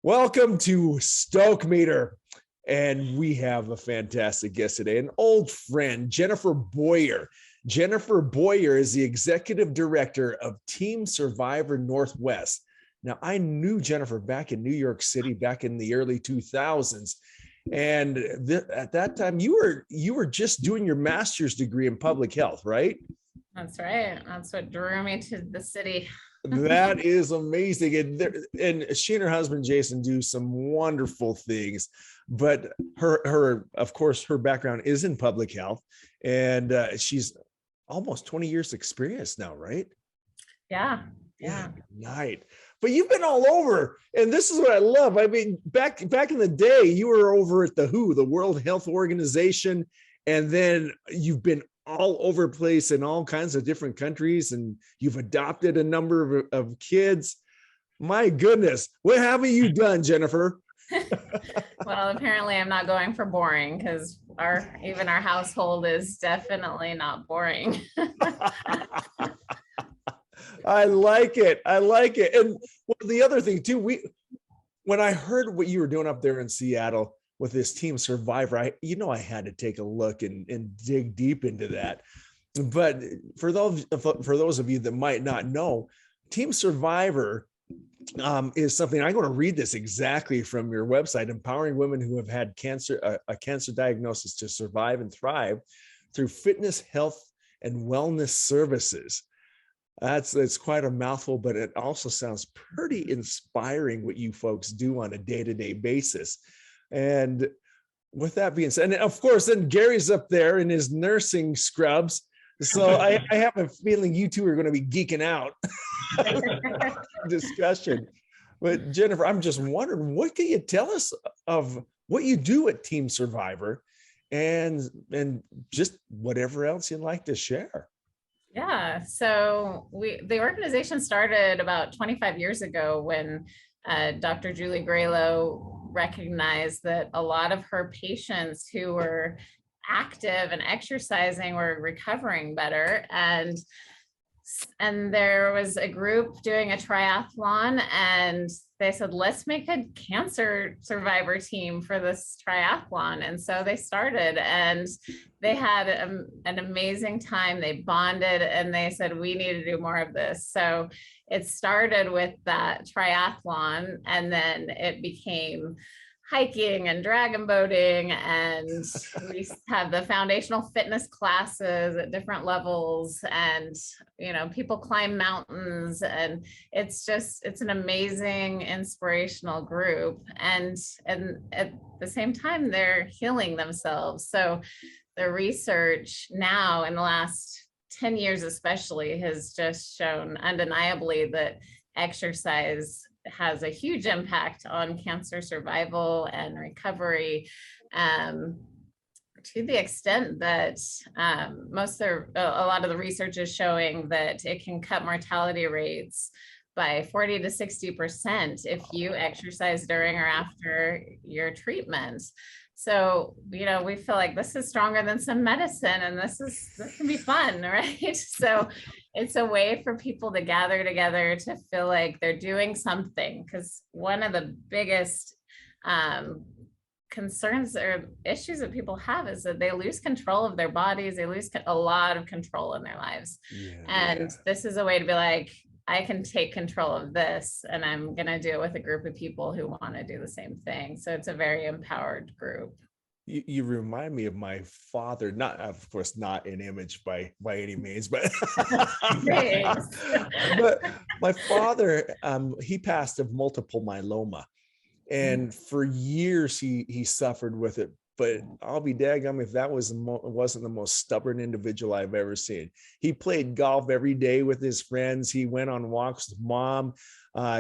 Welcome to Stoke Meter. And we have a fantastic guest today, an old friend, Jennefer Boyer. Jennefer Boyer is the executive director of Team Survivor Northwest. Now, I knew Jennefer back in New York City, back in the early 2000s. And at that time, you were just doing your master's degree in public health, right? That's right. That's what drew me to the city. That is amazing. And she and her husband, Jason, do some wonderful things. But of course, her background is in public health. And she's almost 20 years experience now, right? Yeah. Right. But you've been all over. And this is what I love. I mean, back in the day, you were over at the WHO, the World Health Organization. And then you've been all over the place in all kinds of different countries, and you've adopted a number of kids. My goodness, what haven't you done, Jennefer? Well, apparently I'm not going for boring, because even our household is definitely not boring. I like it. And well, the other thing too, when I heard what you were doing up there in Seattle with this Team Survivor, I had to take a look and dig deep into that. But for those of you that might not know, Team Survivor is something, I'm going to read this exactly from your website: empowering women who have had cancer, a cancer diagnosis, to survive and thrive through fitness, health, and wellness services. It's quite a mouthful, but it also sounds pretty inspiring what you folks do on a day-to-day basis. And with that being said, and of course, then Gary's up there in his nursing scrubs. So I have a feeling you two are going to be geeking out discussion. But Jennefer, I'm just wondering, what can you tell us of what you do at Team Survivor, and just whatever else you'd like to share? Yeah. So the organization started about 25 years ago when Dr. Julie Graylow recognized that a lot of her patients who were active and exercising were recovering better. And there was a group doing a triathlon, and they said, let's make a cancer survivor team for this triathlon. And so they started, and they had an amazing time. They bonded, and they said, we need to do more of this. So it started with that triathlon, and then it became hiking and dragon boating, and we have the foundational fitness classes at different levels, and people climb mountains, and it's an amazing inspirational group, and at the same time they're healing themselves. So the research now in the last 10 years especially has just shown undeniably that exercise has a huge impact on cancer survival and recovery, to the extent that a lot of the research is showing that it can cut mortality rates by 40 to 60% if you exercise during or after your treatment. So, we feel like this is stronger than some medicine, and this can be fun, right? So it's a way for people to gather together to feel like they're doing something, because one of the biggest concerns or issues that people have is that they lose control of their bodies. They lose a lot of control in their lives. This is a way to be like, I can take control of this, and I'm going to do it with a group of people who want to do the same thing. So it's a very empowered group. You remind me of my father, not, of course, not an image by any means, but but my father, he passed of multiple myeloma, and for years he suffered with it. But I'll be daggum if that wasn't the most stubborn individual I've ever seen. He played golf every day with his friends. He went on walks with mom.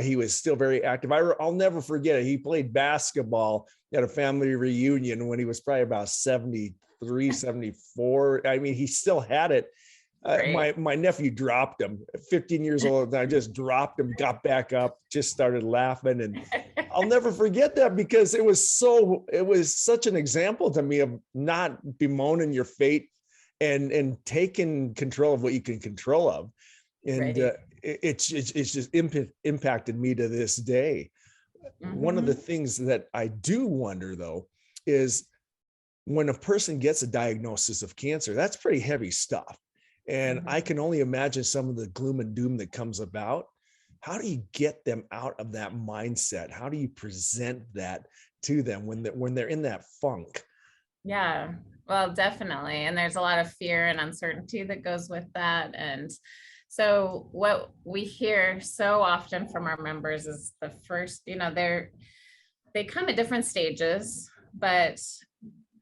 He was still very active. I'll never forget it. He played basketball at a family reunion when he was probably about 73, 74. I mean, he still had it. My nephew dropped him, 15 years old. And I just dropped him, got back up, just started laughing. And I'll never forget that, because it was such an example to me of not bemoaning your fate, and taking control of what you can control of. And Right. it's just impacted me to this day. One of the Mm-hmm. things that I do wonder though is when a person gets a diagnosis of cancer, that's pretty heavy stuff. And I Mm-hmm. can only imagine some of the gloom and doom that comes about. How do you get them out of that mindset? How do you present that to them when they're in that funk? Yeah, well, definitely. And there's a lot of fear and uncertainty that goes with that. And so what we hear so often from our members is the first, they come at different stages, but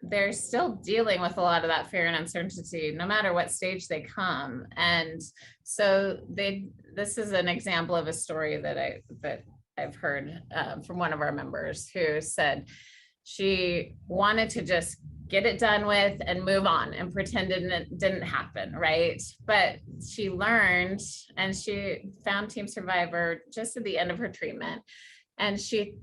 they're still dealing with a lot of that fear and uncertainty no matter what stage they come. And so this is an example of a story that I've heard from one of our members who said she wanted to just get it done with and move on and pretend it didn't happen, right? But she learned, and she found Team Survivor just at the end of her treatment, and she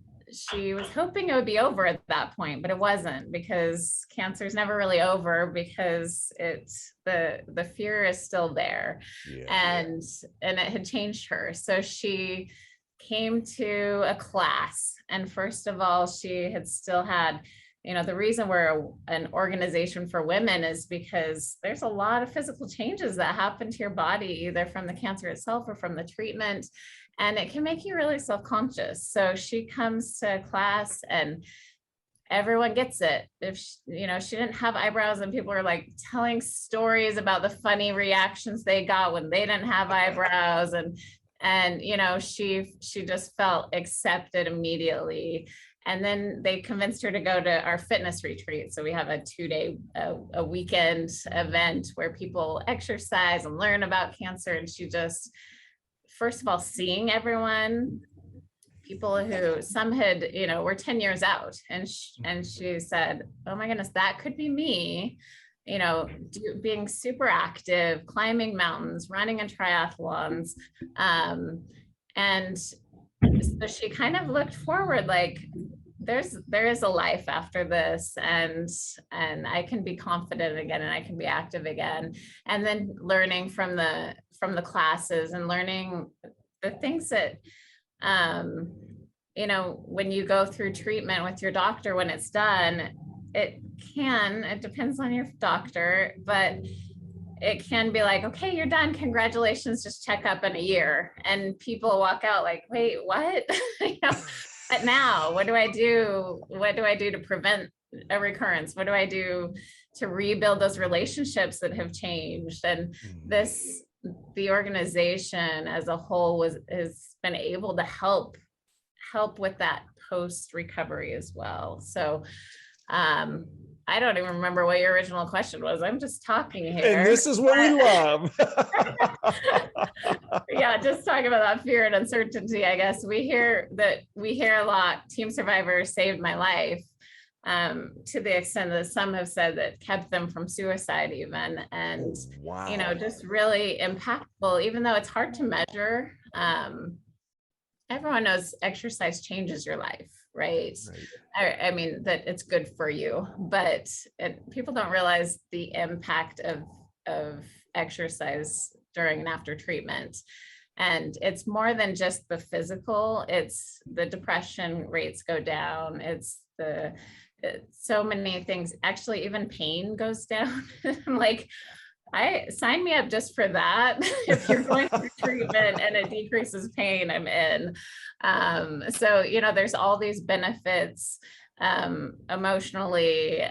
was hoping it would be over at that point, but it wasn't, because cancer is never really over, because it's the fear is still there. Yeah. And it had changed her. So she came to a class, and first of all, she had still had, the reason we're an organization for women is because there's a lot of physical changes that happen to your body, either from the cancer itself or from the treatment, and it can make you really self-conscious. So she comes to class and everyone gets it. If she didn't have eyebrows, and people were like telling stories about the funny reactions they got when they didn't have eyebrows, and she just felt accepted immediately. And then they convinced her to go to our fitness retreat. So we have a 2-day, a weekend event where people exercise and learn about cancer. And she just, first of all, seeing everyone, people who some had, were 10 years out. And she said, oh my goodness, that could be me, being super active, climbing mountains, running in triathlons. And so she kind of looked forward, like, there is a life after this, and I can be confident again, and I can be active again. And then learning from the classes, and learning the things that when you go through treatment with your doctor, when it's done, it depends on your doctor, but it can be like, okay, you're done, congratulations, just check up in a year. And people walk out like, wait, what? But now what do I do? What do I do to prevent a recurrence? What do I do to rebuild those relationships that have changed? And the organization as a whole has been able to help with that post recovery as well. So I don't even remember what your original question was. I'm just talking here. And this is what we love. Yeah, just talking about that fear and uncertainty. I guess we hear a lot, Team Survivor saved my life, to the extent that some have said that kept them from suicide even. And wow. just really impactful, even though it's hard to measure. Everyone knows exercise changes your life, right? I mean, that it's good for you, but people don't realize the impact of exercise during and after treatment. And it's more than just the physical, it's the depression rates go down. It's so many things. Actually, even pain goes down. Like, sign me up just for that. If you're going through treatment and it decreases pain, I'm in. So, there's all these benefits emotionally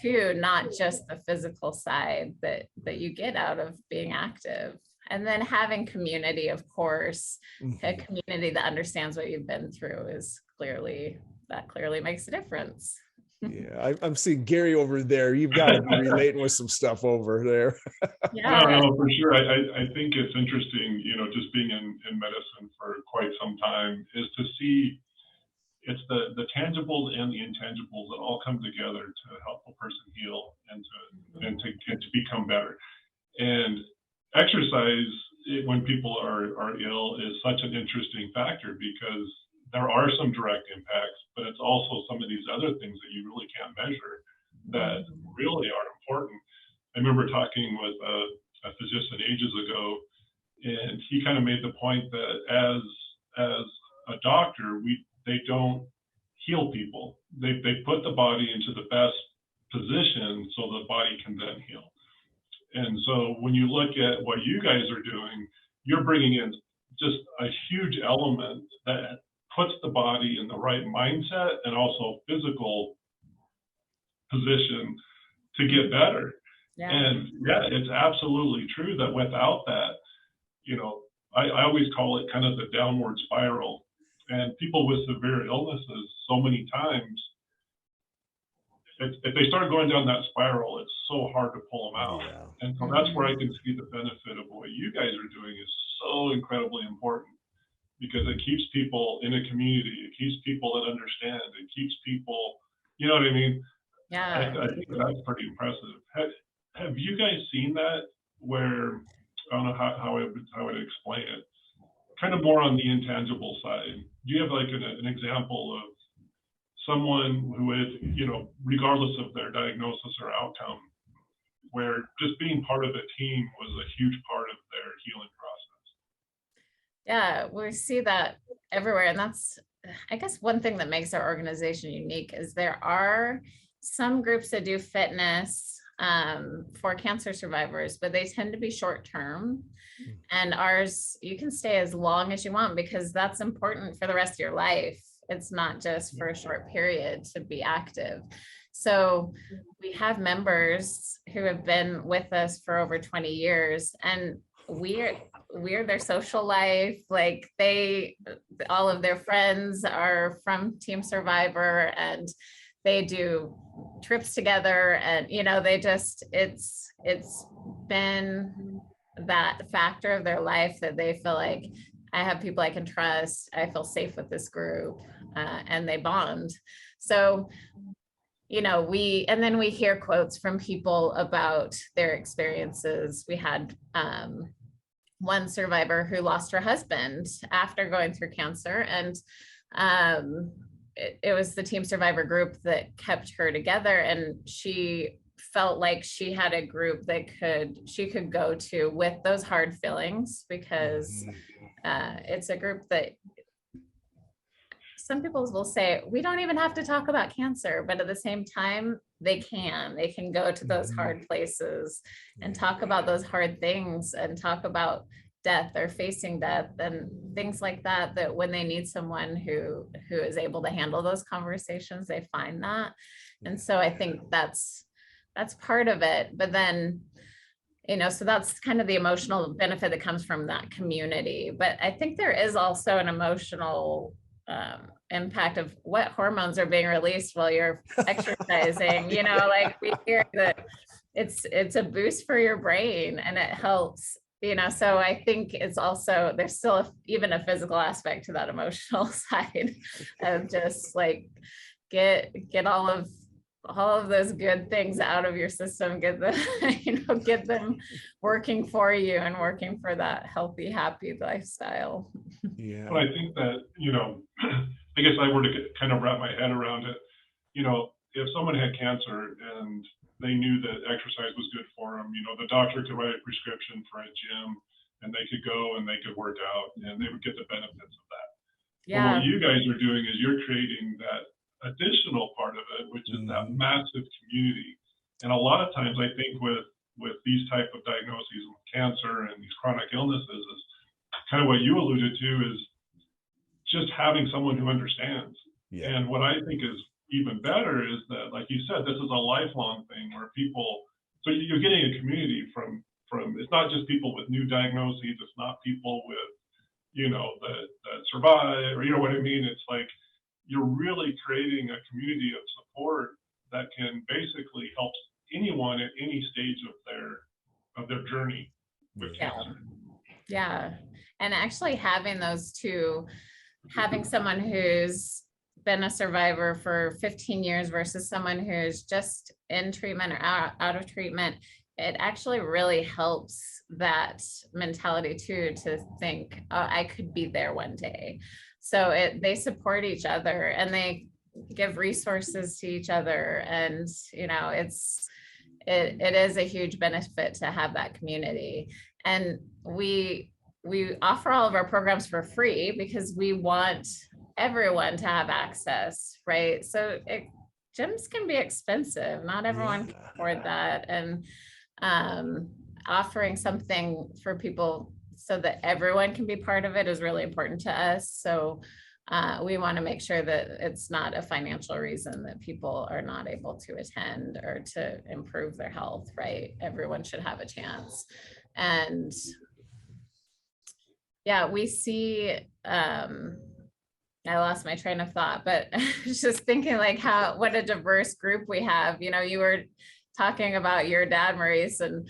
too, not just the physical side that you get out of being active. And then having community, of course, a community that understands what you've been through clearly makes a difference. Yeah, I'm seeing Gary over there. You've got to be relating with some stuff over there. Yeah, no, for sure. I think it's interesting, just being in medicine for quite some time, is to see it's the tangibles and the intangibles that all come together to help a person heal and to become better. And exercise, when people are ill, is such an interesting factor, because there are some direct impacts, but it's also some of these other things that you really can't measure that really are important. I remember remember talking with a physician ages ago, and he kind of made the point that as a doctor, they don't heal people. They put the body into the best position so the body can then heal. And so when you look at what you guys are doing, you're bringing in just a huge element that puts the body in the right mindset and also physical position to get better. Yeah. And yeah, it's absolutely true that without that, I always call it kind of the downward spiral. And people with severe illnesses, so many times, if they start going down that spiral, it's so hard to pull them out. Yeah. And so that's where I can see the benefit of what you guys are doing is so incredibly important, because it keeps people in a community. It keeps people that understand. It keeps people, you know what I mean? Yeah. I think that's pretty impressive. Have you guys seen that where, I don't know how I would explain it, kind of more on the intangible side? Do you have like an example of someone who is, regardless of their diagnosis or outcome, where just being part of a team was a huge part of their healing process? Yeah, we see that everywhere. And that's, I guess, one thing that makes our organization unique is there are some groups that do fitness for cancer survivors, but they tend to be short term. And ours, you can stay as long as you want because that's important for the rest of your life. It's not just for a short period to be active. So we have members who have been with us for over 20 years, and we're their social life. Like all of their friends are from Team Survivor, and they do trips together, and it's been that factor of their life that they feel like, I have people I can trust, I feel safe with this group, and they bond. So and then we hear quotes from people about their experiences. We had one survivor who lost her husband after going through cancer, and it was the Team Survivor group that kept her together, and she felt like she had a group that she could go to with those hard feelings, because it's a group that some people will say, we don't even have to talk about cancer, but at the same time, they can go to those hard places and talk about those hard things and talk about death or facing death and things like that, that when they need someone who is able to handle those conversations, they find that. And so I think that's part of it. But then, so that's kind of the emotional benefit that comes from that community. But I think there is also an emotional impact of what hormones are being released while you're exercising. Like we hear that it's a boost for your brain and it helps. So I think it's also, there's still even a physical aspect to that emotional side of just like get all of those good things out of your system, get them working for you and working for that healthy, happy lifestyle. Yeah. But I think that, I guess I were to kind of wrap my head around it, if someone had cancer and they knew that exercise was good for them, the doctor could write a prescription for a gym and they could go and they could work out and they would get the benefits of that. Yeah. But what you guys are doing is you're creating that additional part of it, which is that massive community. And a lot of times I think with these type of diagnoses with cancer and these chronic illnesses is kind of what you alluded to, is just having someone who understands. Yeah. And what I think is even better is that, like you said, this is a lifelong thing where so you're getting a community from it's not just people with new diagnoses, it's not people with, that survive, or what I mean? It's like, you're really creating a community of support that can basically help anyone at any stage of their journey with cancer. Yeah. And actually having those two, having someone who's been a survivor for 15 years versus someone who's just in treatment or out of treatment, it actually really helps that mentality too, to think, oh, I could be there one day. So they support each other and they give resources to each other. And, it is a huge benefit to have that community. And we offer all of our programs for free because we want everyone to have access, right? So gyms can be expensive. Not everyone can afford that. And offering something for people so that everyone can be part of it is really important to us. So we want to make sure that it's not a financial reason that people are not able to attend or to improve their health, right? Everyone should have a chance. And yeah, we see, I lost my train of thought, but I was just thinking like what a diverse group we have. You know, you were talking about your dad, Maurice, and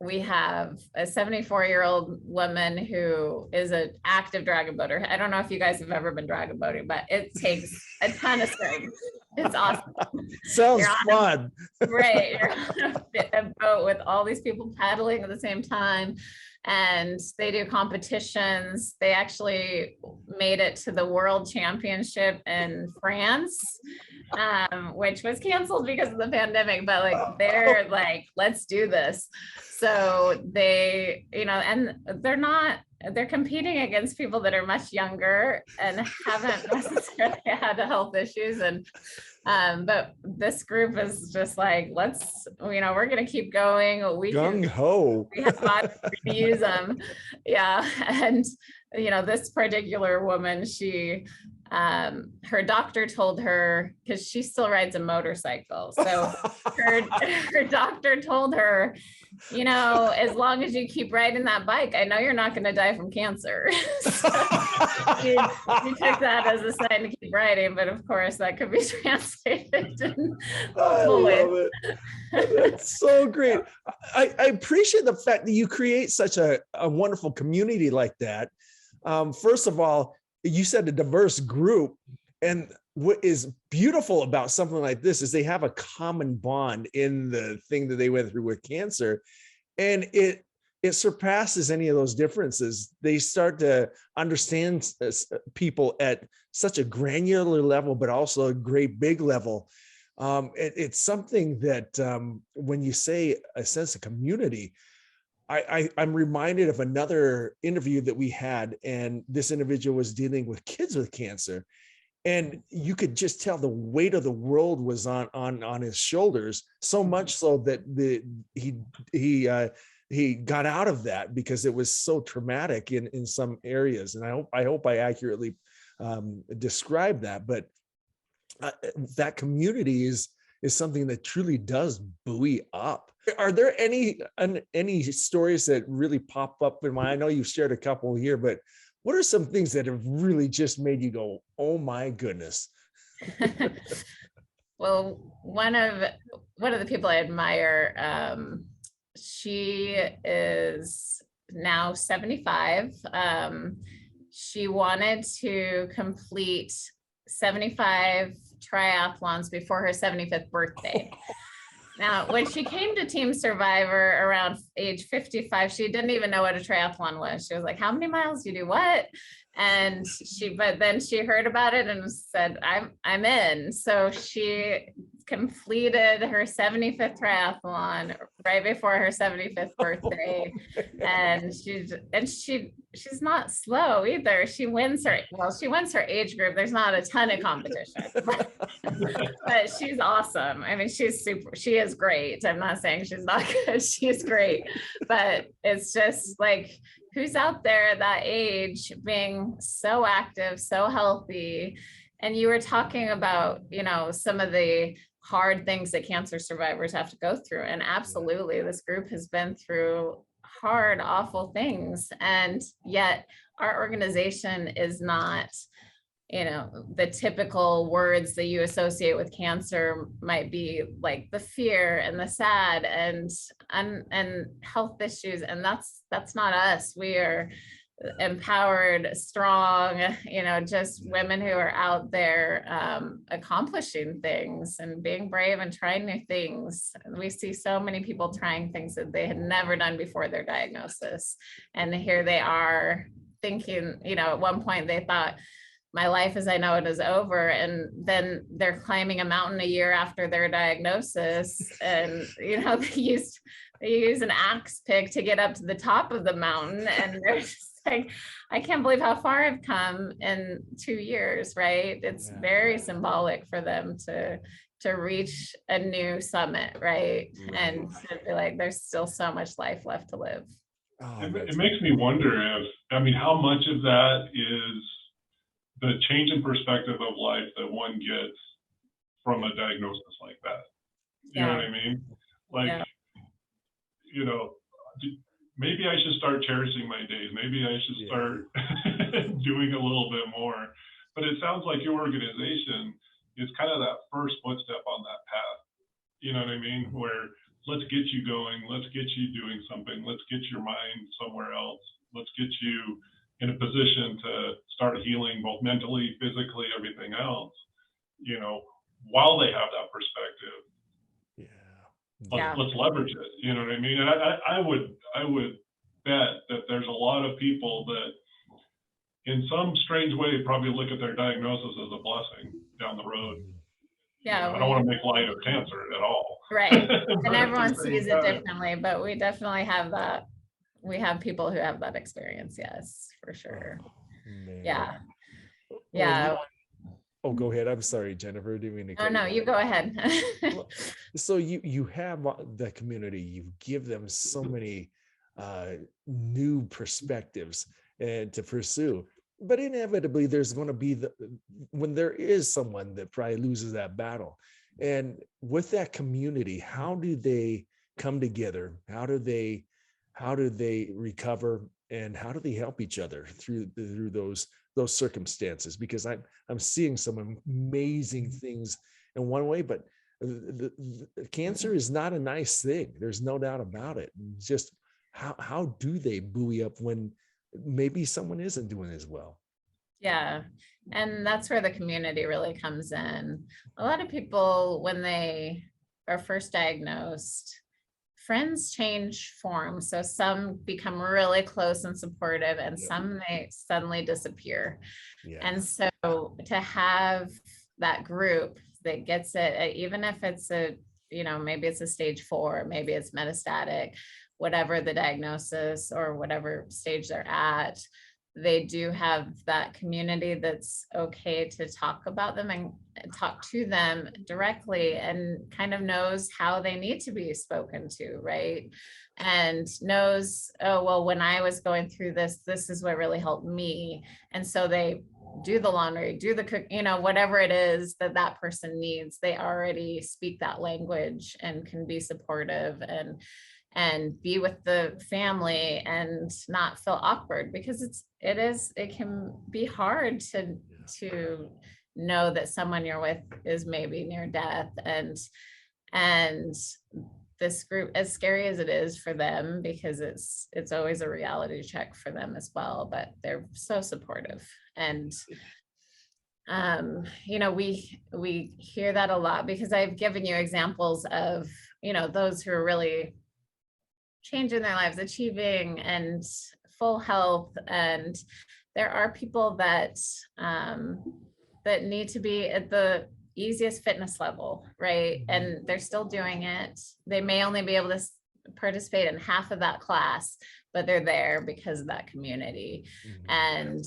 we have a 74-year-old woman who is an active dragon boater. I don't know if you guys have ever been dragon boating, but it takes a ton of strength. It's awesome. Sounds fun. Right. You're on a boat with all these people paddling at the same time. And they do competitions. They actually made it to the World Championship in France, which was canceled because of the pandemic, but like they're like, let's do this. So they, you know, and they're competing against people that are much younger and haven't necessarily had health issues. And but this group is just like, let's, you know, we're going to keep going. Gung ho. We have bodies to use them. Yeah. And, you know, this particular woman, she, her doctor told her, because she still rides a motorcycle. So her doctor told her, you know, as long as you keep riding that bike, I know you're not going to die from cancer. So she took that as a sign to keep riding, but of course that could be translated in multiple ways. That's so great. I appreciate the fact that you create such a wonderful community like that. First of all, you said a diverse group, and what is beautiful about something like this is they have a common bond in the thing that they went through with cancer, and it surpasses any of those differences. They start to understand people at such a granular level, but also a great big level. It's something that when you say a sense of community, I'm reminded of another interview that we had, and this individual was dealing with kids with cancer, and you could just tell the weight of the world was on his shoulders, so much so that he got out of that because it was so traumatic in some areas. And I hope I accurately describe that, but that community is something that truly does buoy up. Are there any stories that really pop up in mind? I know you've shared a couple here, but what are some things that have really just made you go, oh my goodness? Well, one of the people I admire, she is now 75. She wanted to complete 75 triathlons before her 75th birthday. Now, when she came to Team Survivor around age 55, she didn't even know what a triathlon was. She was like, how many miles do you do what? And but then she heard about it and said, I'm in. So she completed her 75th triathlon right before her 75th birthday. And she's not slow either. She wins her age group. There's not a ton of competition, but she's awesome. I mean, she is great. I'm not saying she's not good. She is great, but it's just like, who's out there at that age being so active, so healthy? And you were talking about, you know, some of the hard things that cancer survivors have to go through. And absolutely, this group has been through hard, awful things. And yet our organization is not, you know, the typical words that you associate with cancer might be like the fear and the sad and health issues. And that's not us. We are empowered, strong, you know, just women who are out there accomplishing things and being brave and trying new things. We see so many people trying things that they had never done before their diagnosis. And here they are thinking, you know, at one point they thought, my life as I know it is over. And then they're climbing a mountain a year after their diagnosis. And, they use an axe pick to get up to the top of the mountain. And they're just like, I can't believe how far I've come in 2 years, right? It's very symbolic for them to reach a new summit, right? And to be like, there's still so much life left to live. It makes me wonder how much of that is the change in perspective of life that one gets from a diagnosis like that. You know what I mean? Like, maybe I should start cherishing my days. Maybe I should start doing a little bit more. But it sounds like your organization is kind of that first footstep on that path. You know what I mean? Where let's get you going. Let's get you doing something. Let's get your mind somewhere else. Let's get you in a position to start healing both mentally, physically, everything else, while they have that perspective. Let's leverage it. You know what I mean? And I would bet that there's a lot of people that in some strange way probably look at their diagnosis as a blessing down the road. I don't want to make light of cancer at all. Right. And everyone sees it differently, but we definitely have that. We have people who have that experience. Yes, for sure. Yeah. Oh, go ahead. I'm sorry, Jennefer. Didn't mean to. Oh, no, you go ahead. So you have the community. You give them so many new perspectives and to pursue. But inevitably, there's going to be when there is someone that probably loses that battle. And with that community, how do they come together? How do they recover, and how do they help each other through those circumstances? Because I'm seeing some amazing things in one way, but the cancer is not a nice thing. There's no doubt about it. It's just how do they buoy up when maybe someone isn't doing as well? Yeah. And that's where the community really comes in. A lot of people, when they are first diagnosed, friends change form. So some become really close and supportive, and some they suddenly disappear. And so to have that group that gets it, even if it's maybe it's a stage 4, maybe it's metastatic, whatever the diagnosis or whatever stage they're at, they do have that community that's okay to talk about them and talk to them directly, and kind of knows how they need to be spoken to, right? And knows, oh, well, when I was going through this is what really helped me. And so they do the laundry, do the cook, whatever it is that person needs, they already speak that language and can be supportive and be with the family and not feel awkward, because it can be hard to know that someone you're with is maybe near death. And this group, as scary as it is for them, because it's always a reality check for them as well, but they're so supportive. And we hear that a lot, because I've given you examples of those who are really changing their lives, achieving and full health. And there are people that need to be at the easiest fitness level, right? And they're still doing it. They may only be able to participate in half of that class, but they're there because of that community. And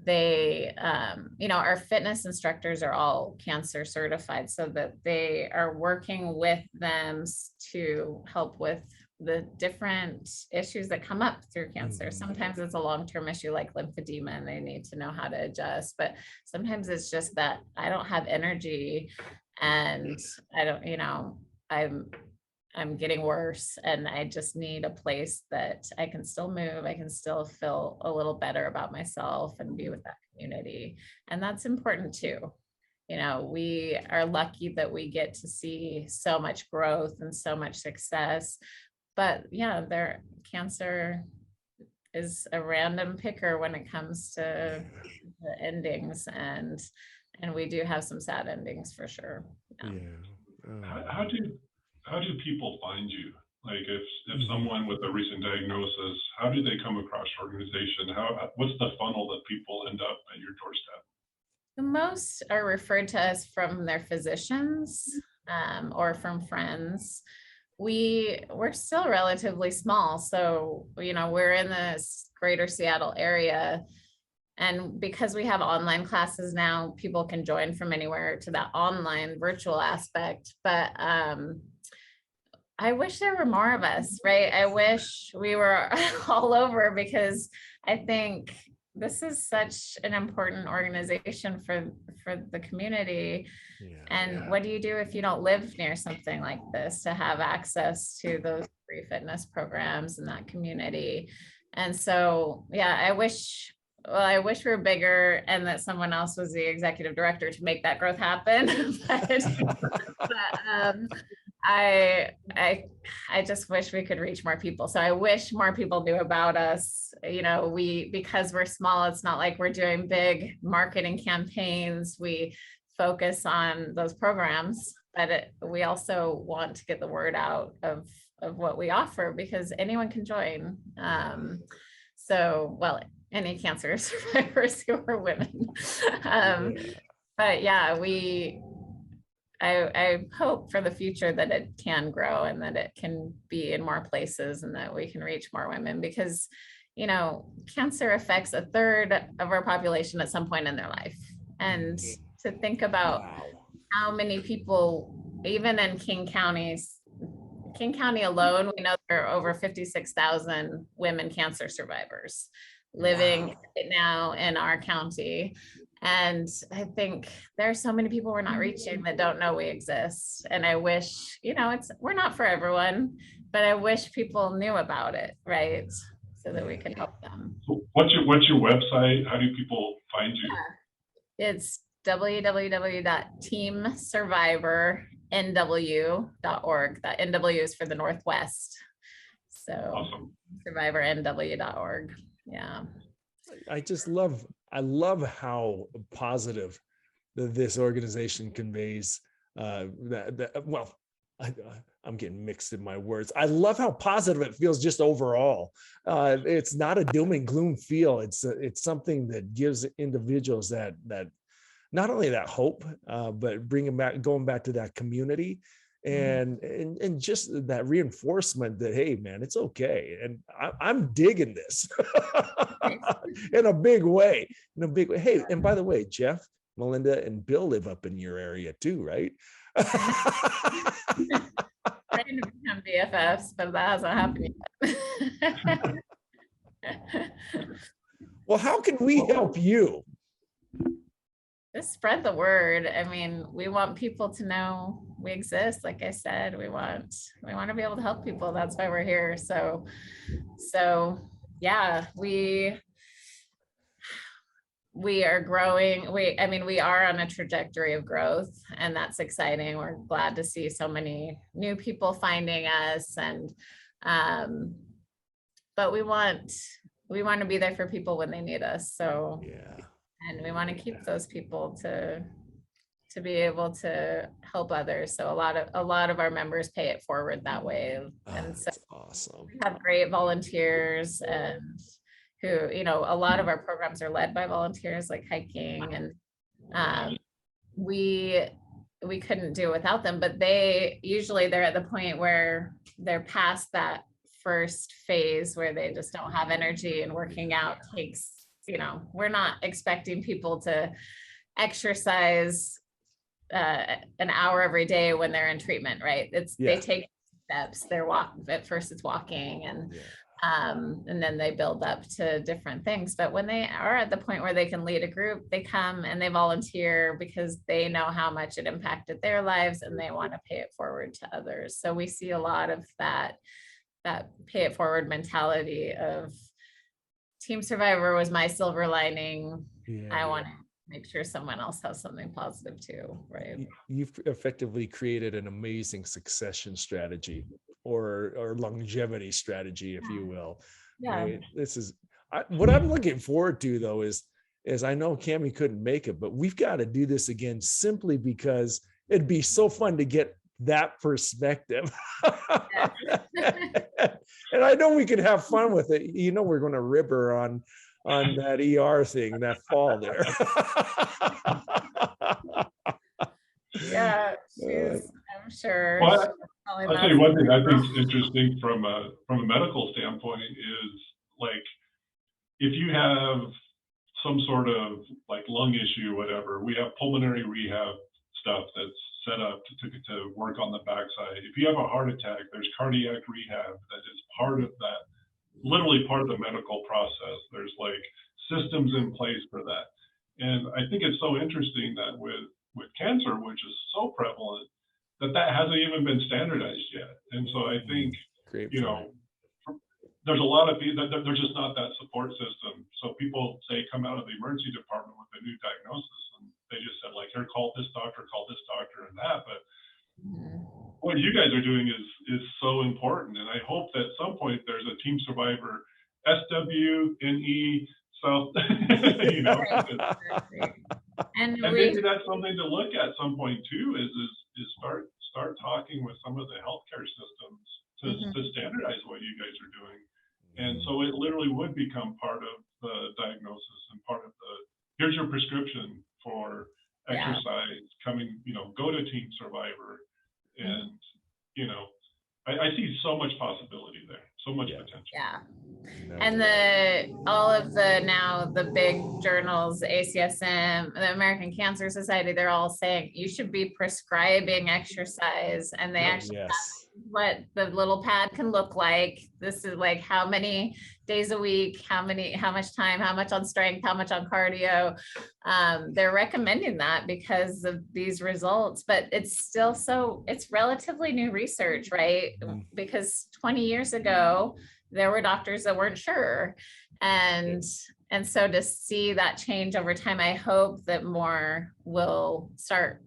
they, our fitness instructors are all cancer certified, so that they are working with them to help with the different issues that come up through cancer. Sometimes it's a long-term issue like lymphedema, and they need to know how to adjust. But sometimes it's just that I don't have energy, and I don't, I'm getting worse, and I just need a place that I can still move. I can still feel a little better about myself and be with that community. And that's important too. We are lucky that we get to see so much growth and so much success. But their cancer is a random picker when it comes to the endings, and we do have some sad endings for sure. How do people find you? Like if someone with a recent diagnosis, how do they come across your organization? What's the funnel that people end up at your doorstep? The most are referred to us from their physicians or from friends. We're still relatively small, so we're in this greater Seattle area, and because we have online classes now, people can join from anywhere to that online virtual aspect. But I wish there were more of us, right? I wish we were all over, because I think this is such an important organization for the community. Yeah. And what do you do if you don't live near something like this, to have access to those free fitness programs in that community? And so, yeah, I wish we were bigger and that someone else was the executive director to make that growth happen. but I just wish we could reach more people. So I wish more people knew about us. Because we're small, it's not like we're doing big marketing campaigns. We focus on those programs, but we also want to get the word out of what we offer, because anyone can join. Any cancer survivors who are women. But yeah, I hope for the future that it can grow and that it can be in more places and that we can reach more women, because cancer affects 1/3 of our population at some point in their life. And to think about how many people, even in King County alone, we know there are over 56,000 women cancer survivors living right now in our county. And I think there are so many people we're not reaching that don't know we exist. And I wish, we're not for everyone, but I wish people knew about it, right? So that we can help them. What's your website? How do people find you? It's www.teamsurvivor.nw.org. That NW is for the Northwest. So awesome. survivornw.org. Yeah. I love how positive this organization conveys I'm getting mixed in my words. I love how positive it feels just overall. It's not a doom and gloom feel. It's something that gives individuals that not only that hope, but going back to that community, and just that reinforcement that, hey man, it's okay. And I'm digging this in a big way. Hey, and by the way, Jeff, Melinda, and Bill live up in your area too, right? Trying to become BFFs, but that hasn't happened yet. Well, how can we help you? Just spread the word. I mean, we want people to know we exist. Like I said, we want to be able to help people. That's why we're here. So yeah, we are growing. We are on a trajectory of growth, and that's exciting. We're glad to see so many new people finding us, and but we want to be there for people when they need us. So yeah. And we want to keep those people to be able to help others. So a lot of our members pay it forward that way. And so awesome. We have great volunteers, and who, a lot of our programs are led by volunteers, like hiking, and we couldn't do it without them, but they're at the point where they're past that first phase where they just don't have energy, and working out takes, we're not expecting people to exercise an hour every day when they're in treatment, right? They take steps. At first it's walking, and then they build up to different things. But when they are at the point where they can lead a group, they come and they volunteer because they know how much it impacted their lives, and they want to pay it forward to others. So we see a lot of that pay it forward mentality of Team Survivor was my silver lining. I want to make sure someone else has something positive too, right? You've effectively created an amazing succession strategy or longevity strategy, if you will. Yeah. Right? This is what I'm looking forward to, though, is I know Cammie couldn't make it, but we've got to do this again, simply because it'd be so fun to get that perspective. And I know we could have fun with it. We're going to rib her on on that ER thing, that fall there. Yeah, I'm sure. Well, Probably I'll tell you one thing I think is interesting from a medical standpoint is, like, if you have some sort of like lung issue, whatever, we have pulmonary rehab stuff that's set up to work on the backside. If you have a heart attack, there's cardiac rehab that is part of that, literally part of the medical process. There's like systems in place for that. And I think it's so interesting that with cancer, which is so prevalent, that hasn't even been standardized yet. And so I think, Great you know, there's a lot of people that there's just not that support system. So people say come out of the emergency department with a new diagnosis, and they just said like, here, call this doctor, and that. But what you guys are doing is so important, and I hope that at some point there's a team survivor, SWNE South, you know. And maybe that's something to look at some point too. Is start talking with some of the healthcare systems to standardize what you guys are doing. And so it literally would become part of the diagnosis and part of the, here's your prescription for exercise coming, you know, go to Team Survivor. And, you know, I see so much possibility there, so much potential. Yeah. And all of the big journals, ACSM, the American Cancer Society, they're all saying you should be prescribing exercise, and they actually have what the little pad can look like. This is like how many days a week, how much time, how much on strength, how much on cardio. They're recommending that because of these results, but it's still it's relatively new research, right? Because 20 years ago, there were doctors that weren't sure. And so to see that change over time, I hope that more will start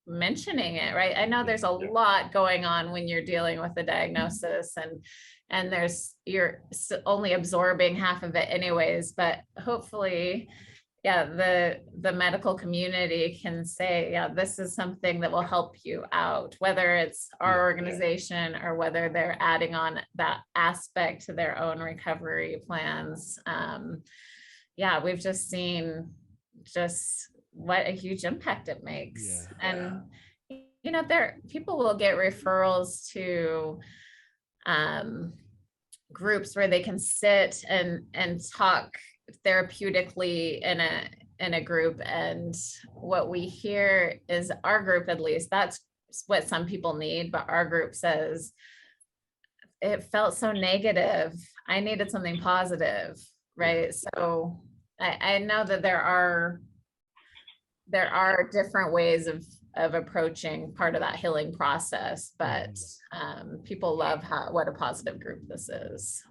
mentioning it, right? I know there's a lot going on when you're dealing with a diagnosis, and you're only absorbing half of it anyways, but hopefully, the medical community can say, this is something that will help you out, whether it's our organization or whether they're adding on that aspect to their own recovery plans. We've just seen what a huge impact it makes. And you know, people will get referrals to groups where they can sit and talk therapeutically in a group. And what we hear is, our group, at least, that's what some people need, but our group says it felt so negative, I needed something positive, right? So I know that there are different ways of approaching part of that healing process, but people love what a positive group this is.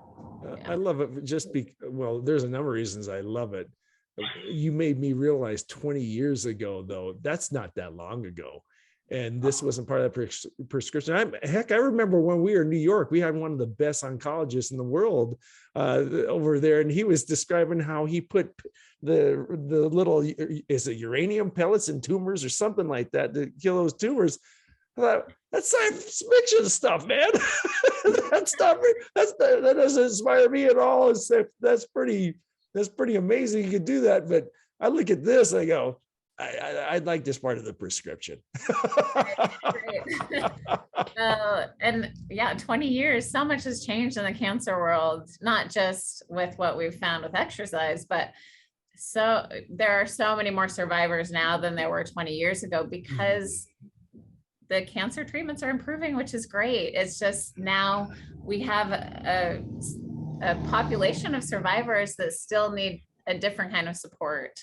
I love it. Well, there's a number of reasons I love it. You made me realize 20 years ago, though, that's not that long ago. And this wasn't part of that prescription. I remember when we were in New York, we had one of the best oncologists in the world over there. And he was describing how he put the little, is it uranium pellets in tumors or something like that to kill those tumors. I thought, that's science fiction stuff, man. That doesn't inspire me at all. That's pretty amazing. You could do that. But I look at this, I go, I'd like this part of the prescription. And 20 years, so much has changed in the cancer world, not just with what we've found with exercise, but so there are so many more survivors now than there were 20 years ago, because the cancer treatments are improving, which is great. It's just now we have a population of survivors that still need a different kind of support.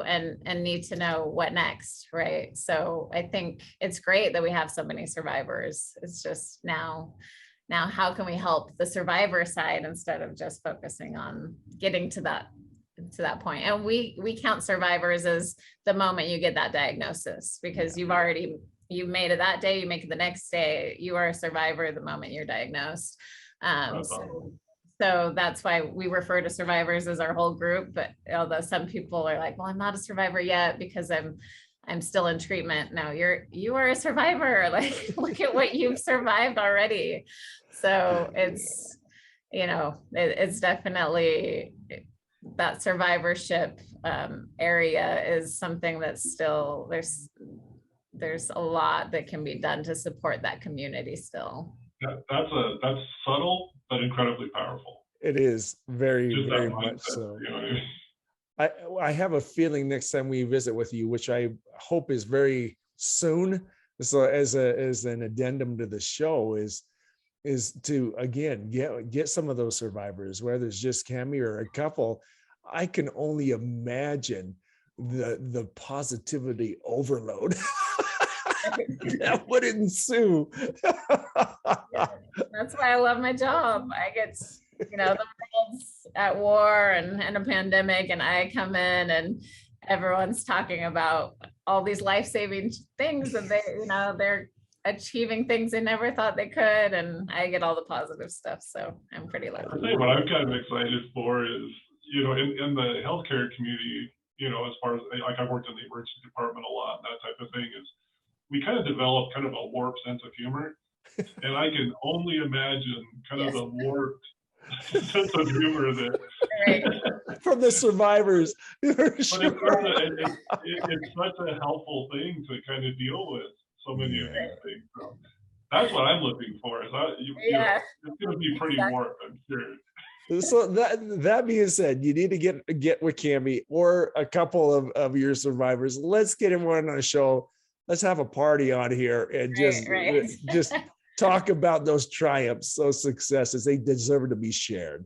And need to know what next, right? So I think it's great that we have so many survivors. It's just now how can we help the survivor side instead of just focusing on getting to that point? And we count survivors as the moment you get that diagnosis, because you made it that day, you make it the next day, you are a survivor the moment you're diagnosed. So that's why we refer to survivors as our whole group. But although some people are like, well, I'm not a survivor yet because I'm still in treatment. No, you are a survivor. Like, look at what you've survived already. So it's, it's definitely, that survivorship area is something that's still, there's a lot that can be done to support that community still. That's subtle but incredibly powerful. It is very, Just very that much mindset, so. you know what I mean? I have a feeling next time we visit with you, which I hope is very soon. So as an addendum to the show is to again get some of those survivors, whether it's just Cami or a couple. I can only imagine the positivity overload that would ensue. That's why I love my job. I get, the world's at war and a pandemic, and I come in and everyone's talking about all these life-saving things that they're achieving things they never thought they could, and I get all the positive stuff. So I'm pretty lucky. I'll tell you what I'm kind of excited for is, in the healthcare community, as far as like I've worked in the emergency department a lot, that type of thing, is we kind of develop kind of a warped sense of humor. And I can only imagine kind of the warped sense of humor that from the survivors. But it's such a helpful thing to kind of deal with so many of these things. So that's what I'm looking for. Is it's going to be pretty warped, I'm sure. So that being said, you need to get with Cami or a couple of your survivors. Let's get everyone on a show. Let's have a party on here and just talk about those triumphs, those successes. They deserve to be shared.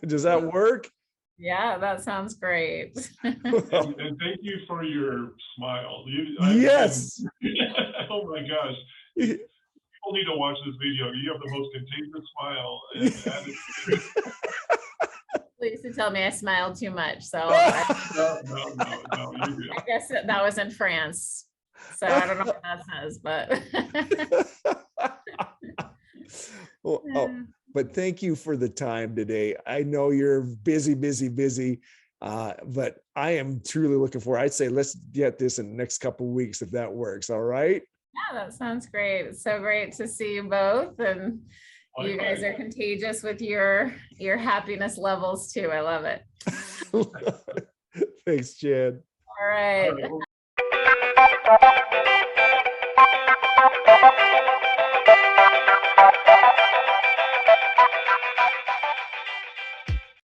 Does that work? Yeah, that sounds great. And thank you for your smile. Yes. Oh my gosh. People need to watch this video. You have the most contagious smile. They used to tell me I smiled too much. So no, you do. I guess that was in France. So I don't know what that says, but. But thank you for the time today. I know you're busy, but I am truly looking forward. I'd say let's get this in the next couple of weeks if that works. All right. Yeah, that sounds great. It's so great to see you both, and you guys are contagious with your happiness levels too. I love it. Thanks, Jen. All right.